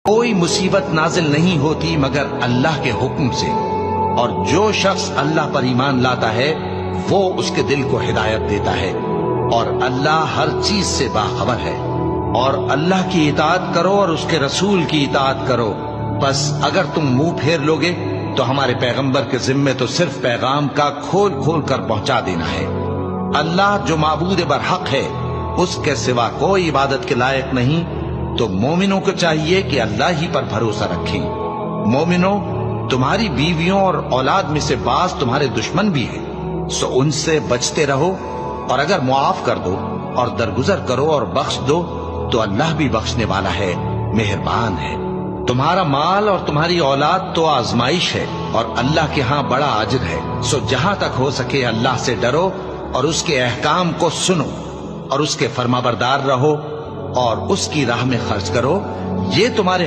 کوئی مصیبت نازل نہیں ہوتی مگر اللہ کے حکم سے، اور جو شخص اللہ پر ایمان لاتا ہے وہ اس کے دل کو ہدایت دیتا ہے، اور اللہ ہر چیز سے باخبر ہے۔ اور اللہ کی اطاعت کرو اور اس کے رسول کی اطاعت کرو، بس اگر تم منہ پھیر لوگے تو ہمارے پیغمبر کے ذمے تو صرف پیغام کا کھول کھول کر پہنچا دینا ہے۔ اللہ جو معبود برحق ہے، اس کے سوا کوئی عبادت کے لائق نہیں، تو مومنوں کو چاہیے کہ اللہ ہی پر بھروسہ رکھیں۔ مومنوں، تمہاری بیویوں اور اولاد میں سے بعض تمہارے دشمن بھی ہیں، سو ان سے بچتے رہو، اور اگر معاف کر دو اور درگزر کرو اور بخش دو تو اللہ بھی بخشنے والا ہے، مہربان ہے۔ تمہارا مال اور تمہاری اولاد تو آزمائش ہے، اور اللہ کے ہاں بڑا اجر ہے، سو جہاں تک ہو سکے اللہ سے ڈرو اور اس کے احکام کو سنو اور اس کے فرمانبردار رہو اور اس کی راہ میں خرچ کرو، یہ تمہارے